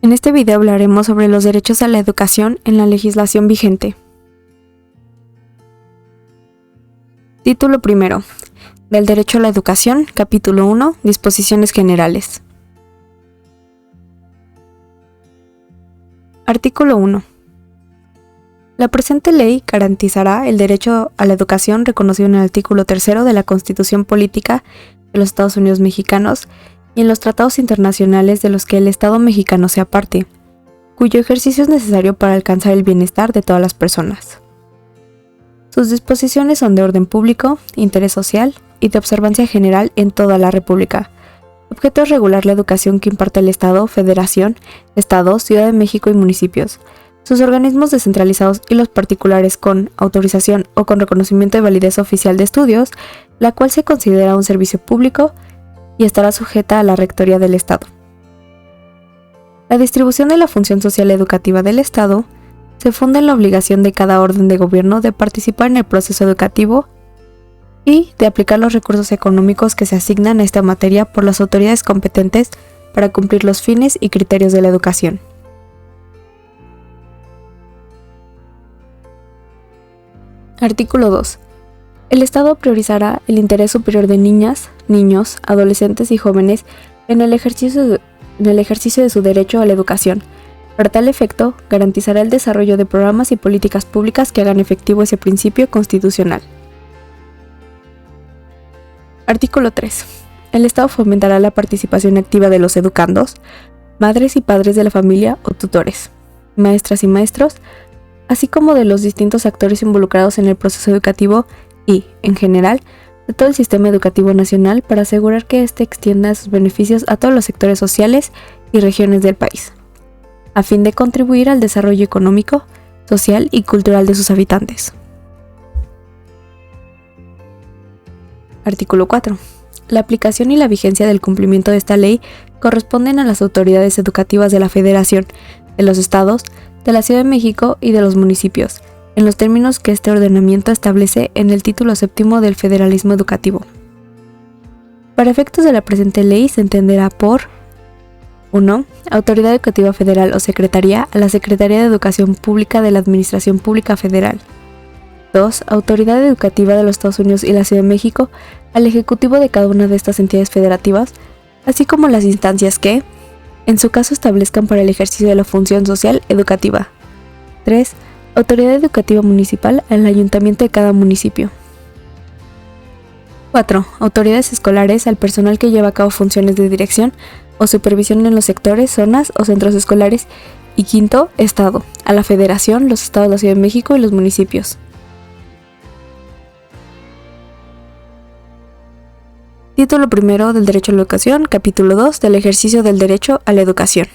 En este video hablaremos sobre los derechos a la educación en la legislación vigente. Título primero. Del derecho a la educación, capítulo 1, disposiciones generales. Artículo 1. La presente ley garantizará el derecho a la educación reconocido en el artículo 3 de la Constitución Política de los Estados Unidos Mexicanos y en los tratados internacionales de los que el Estado mexicano sea parte, cuyo ejercicio es necesario para alcanzar el bienestar de todas las personas. Sus disposiciones son de orden público, interés social y de observancia general en toda la República. Su objeto es regular la educación que imparte el Estado, Federación, Estado, Ciudad de México y municipios, sus organismos descentralizados y los particulares con autorización o con reconocimiento de validez oficial de estudios, la cual se considera un servicio público y estará sujeta a la Rectoría del Estado. La distribución de la función social educativa del Estado se funda en la obligación de cada orden de gobierno de participar en el proceso educativo y de aplicar los recursos económicos que se asignan a esta materia por las autoridades competentes para cumplir los fines y criterios de la educación. Artículo 2. El Estado priorizará el interés superior de niñas, niños, adolescentes y jóvenes en el ejercicio de su derecho a la educación. Para tal efecto, garantizará el desarrollo de programas y políticas públicas que hagan efectivo ese principio constitucional. Artículo 3. El Estado fomentará la participación activa de los educandos, madres y padres de la familia o tutores, maestras y maestros, así como de los distintos actores involucrados en el proceso educativo y, en general, de todo el sistema educativo nacional para asegurar que éste extienda sus beneficios a todos los sectores sociales y regiones del país, a fin de contribuir al desarrollo económico, social y cultural de sus habitantes. Artículo 4. La aplicación y la vigencia del cumplimiento de esta ley corresponden a las autoridades educativas de la Federación, de los estados, de la Ciudad de México y de los municipios, en los términos que este ordenamiento establece en el título 7 del Federalismo Educativo. Para efectos de la presente ley se entenderá por 1. Autoridad Educativa Federal o Secretaría a la Secretaría de Educación Pública de la Administración Pública Federal. 2. Autoridad Educativa de los Estados Unidos y la Ciudad de México al Ejecutivo de cada una de estas entidades federativas, así como las instancias que, en su caso, establezcan para el ejercicio de la función social educativa. 3. Autoridad Educativa Municipal al Ayuntamiento de cada municipio. 4. Autoridades escolares al personal que lleva a cabo funciones de dirección o supervisión en los sectores, zonas o centros escolares. Y 5. Estado, a la Federación, los estados de la Ciudad de México y los municipios. Título 1 del Derecho a la Educación, capítulo 2 del ejercicio del derecho a la educación.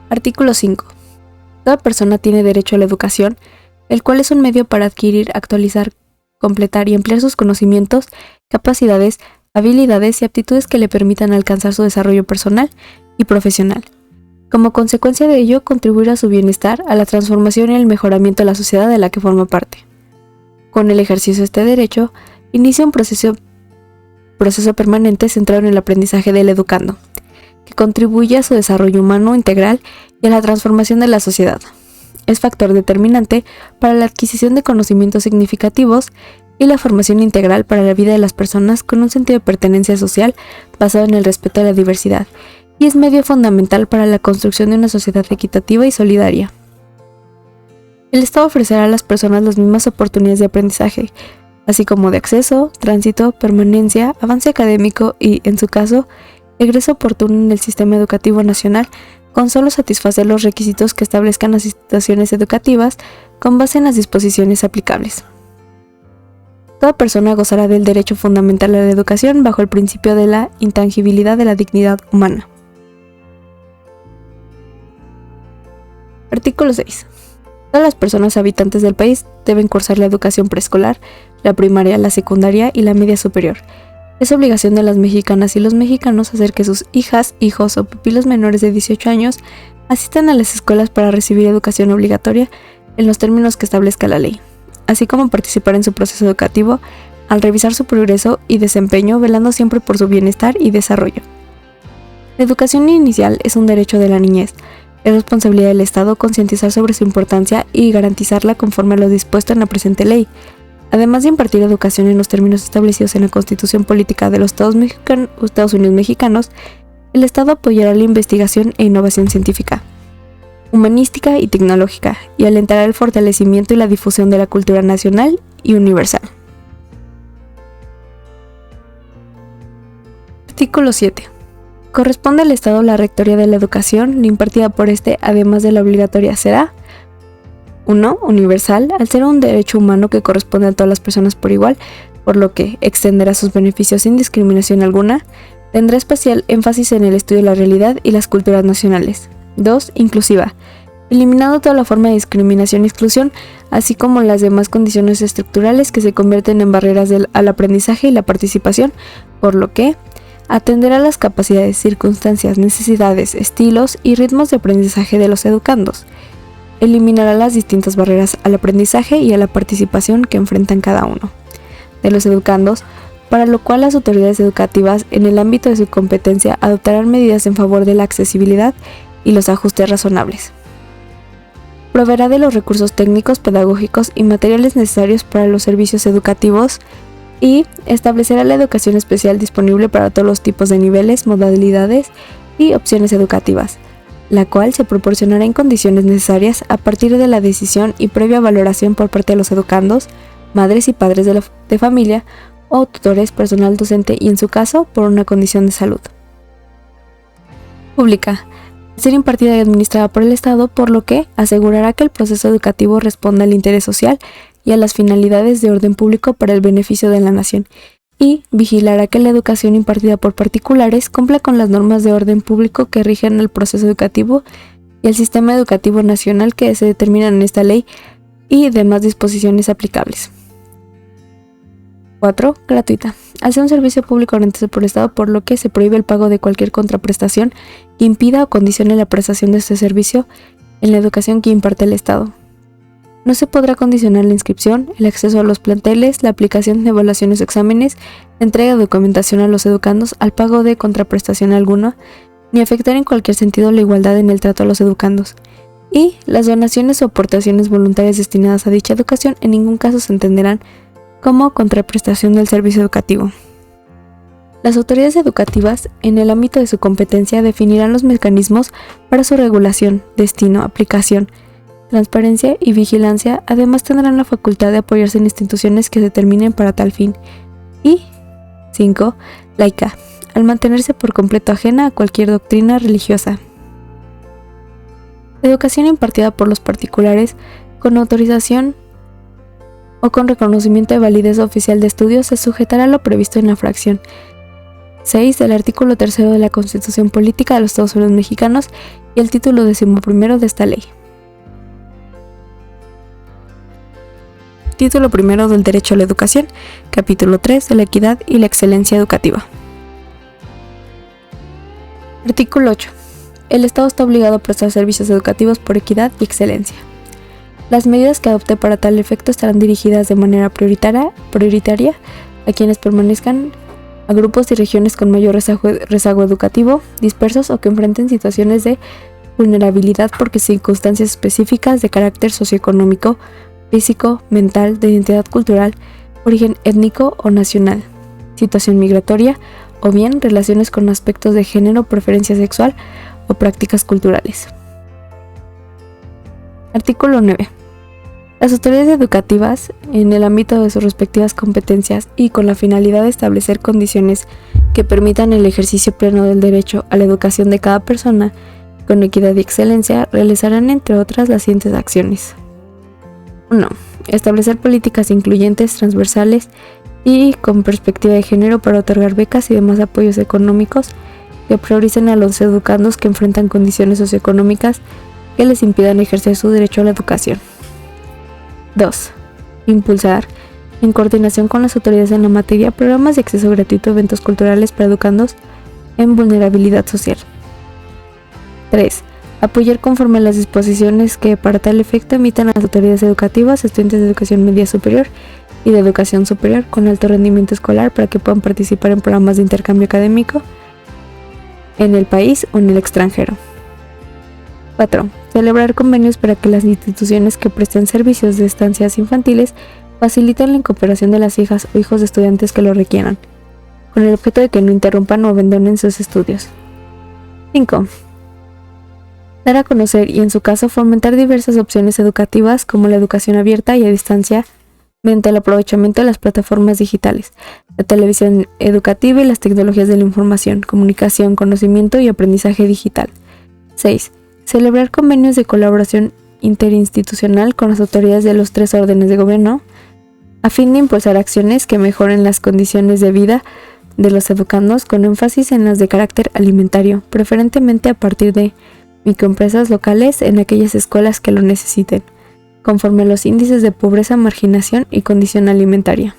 Artículo 5. Toda persona tiene derecho a la educación, el cual es un medio para adquirir, actualizar, completar y emplear sus conocimientos, capacidades, habilidades y aptitudes que le permitan alcanzar su desarrollo personal y profesional. Como consecuencia de ello, contribuir a su bienestar, a la transformación y el mejoramiento de la sociedad de la que forma parte. Con el ejercicio de este derecho, inicia un proceso permanente centrado en el aprendizaje del educando, que contribuye a su desarrollo humano integral y a la transformación de la sociedad. Es factor determinante para la adquisición de conocimientos significativos y la formación integral para la vida de las personas con un sentido de pertenencia social basado en el respeto a la diversidad, y es medio fundamental para la construcción de una sociedad equitativa y solidaria. El Estado ofrecerá a las personas las mismas oportunidades de aprendizaje, así como de acceso, tránsito, permanencia, avance académico y, en su caso, egreso oportuno en el sistema educativo nacional, con solo satisfacer los requisitos que establezcan las instituciones educativas con base en las disposiciones aplicables. Toda persona gozará del derecho fundamental a la educación bajo el principio de la intangibilidad de la dignidad humana. Artículo 6. Todas las personas habitantes del país deben cursar la educación preescolar, la primaria, la secundaria y la media superior. Es obligación de las mexicanas y los mexicanos hacer que sus hijas, hijos o pupilos menores de 18 años asistan a las escuelas para recibir educación obligatoria en los términos que establezca la ley, así como participar en su proceso educativo al revisar su progreso y desempeño, velando siempre por su bienestar y desarrollo. La educación inicial es un derecho de la niñez. Es responsabilidad del Estado concientizar sobre su importancia y garantizarla conforme a lo dispuesto en la presente ley. Además de impartir educación en los términos establecidos en la Constitución Política de los Estados Unidos Mexicanos, el Estado apoyará la investigación e innovación científica, humanística y tecnológica, y alentará el fortalecimiento y la difusión de la cultura nacional y universal. Artículo 7. Corresponde al Estado la rectoría de la educación, la impartida por este, además de la obligatoria, será 1. Universal, al ser un derecho humano que corresponde a todas las personas por igual, por lo que extenderá sus beneficios sin discriminación alguna. Tendrá especial énfasis en el estudio de la realidad y las culturas nacionales. 2. Inclusiva, eliminando toda la forma de discriminación y exclusión, así como las demás condiciones estructurales que se convierten en barreras al aprendizaje y la participación, por lo que atenderá las capacidades, circunstancias, necesidades, estilos y ritmos de aprendizaje de los educandos. Eliminará las distintas barreras al aprendizaje y a la participación que enfrentan cada uno de los educandos, para lo cual las autoridades educativas, en el ámbito de su competencia, adoptarán medidas en favor de la accesibilidad y los ajustes razonables. Proveerá de los recursos técnicos, pedagógicos y materiales necesarios para los servicios educativos y establecerá la educación especial disponible para todos los tipos de niveles, modalidades y opciones educativas, la cual se proporcionará en condiciones necesarias a partir de la decisión y previa valoración por parte de los educandos, madres y padres de familia o tutores, personal docente y, en su caso, por una condición de salud. Pública. Ser impartida y administrada por el Estado, por lo que asegurará que el proceso educativo responda al interés social y a las finalidades de orden público para el beneficio de la nación, y vigilará que la educación impartida por particulares cumpla con las normas de orden público que rigen el proceso educativo y el sistema educativo nacional que se determinan en esta ley y demás disposiciones aplicables. 4. Gratuita. Al ser un servicio público garantizado por el Estado, por lo que se prohíbe el pago de cualquier contraprestación que impida o condicione la prestación de este servicio en la educación que imparte el Estado. No se podrá condicionar la inscripción, el acceso a los planteles, la aplicación de evaluaciones o exámenes, la entrega de documentación a los educandos al pago de contraprestación alguna, ni afectar en cualquier sentido la igualdad en el trato a los educandos. Y las donaciones o aportaciones voluntarias destinadas a dicha educación en ningún caso se entenderán como contraprestación del servicio educativo. Las autoridades educativas, en el ámbito de su competencia, definirán los mecanismos para su regulación, destino, aplicación, transparencia y vigilancia. Además tendrán la facultad de apoyarse en instituciones que se determinen para tal fin. Y 5. Laica, al mantenerse por completo ajena a cualquier doctrina religiosa. La educación impartida por los particulares con autorización o con reconocimiento de validez oficial de estudios se sujetará a lo previsto en la fracción 6 del artículo 3 de la Constitución Política de los Estados Unidos Mexicanos y el título 11 de esta ley. Título 1 del Derecho a la Educación, capítulo 3 de la Equidad y la Excelencia Educativa. Artículo 8. El Estado está obligado a prestar servicios educativos por equidad y excelencia. Las medidas que adopte para tal efecto estarán dirigidas de manera prioritaria a quienes permanezcan a grupos y regiones con mayor rezago educativo, dispersos o que enfrenten situaciones de vulnerabilidad por circunstancias específicas de carácter socioeconómico, físico, mental, de identidad cultural, origen étnico o nacional, situación migratoria o bien relaciones con aspectos de género, preferencia sexual o prácticas culturales. Artículo 9. Las autoridades educativas, en el ámbito de sus respectivas competencias y con la finalidad de establecer condiciones que permitan el ejercicio pleno del derecho a la educación de cada persona con equidad y excelencia, realizarán entre otras las siguientes acciones. 1. Establecer políticas incluyentes, transversales y con perspectiva de género para otorgar becas y demás apoyos económicos que prioricen a los educandos que enfrentan condiciones socioeconómicas que les impidan ejercer su derecho a la educación. 2. Impulsar, en coordinación con las autoridades en la materia, programas de acceso gratuito a eventos culturales para educandos en vulnerabilidad social. 3. Apoyar conforme a las disposiciones que para tal efecto emitan las autoridades educativas, estudiantes de educación media superior y de educación superior con alto rendimiento escolar para que puedan participar en programas de intercambio académico en el país o en el extranjero. 4. Celebrar convenios para que las instituciones que presten servicios de estancias infantiles faciliten la incorporación de las hijas o hijos de estudiantes que lo requieran, con el objeto de que no interrumpan o abandonen sus estudios. 5. Dar a conocer y, en su caso, fomentar diversas opciones educativas como la educación abierta y a distancia mediante el aprovechamiento de las plataformas digitales, la televisión educativa y las tecnologías de la información, comunicación, conocimiento y aprendizaje digital. 6. Celebrar convenios de colaboración interinstitucional con las autoridades de los 3 órdenes de gobierno, a fin de impulsar acciones que mejoren las condiciones de vida de los educandos, con énfasis en las de carácter alimentario, preferentemente a partir de microempresas locales en aquellas escuelas que lo necesiten, conforme a los índices de pobreza, marginación y condición alimentaria.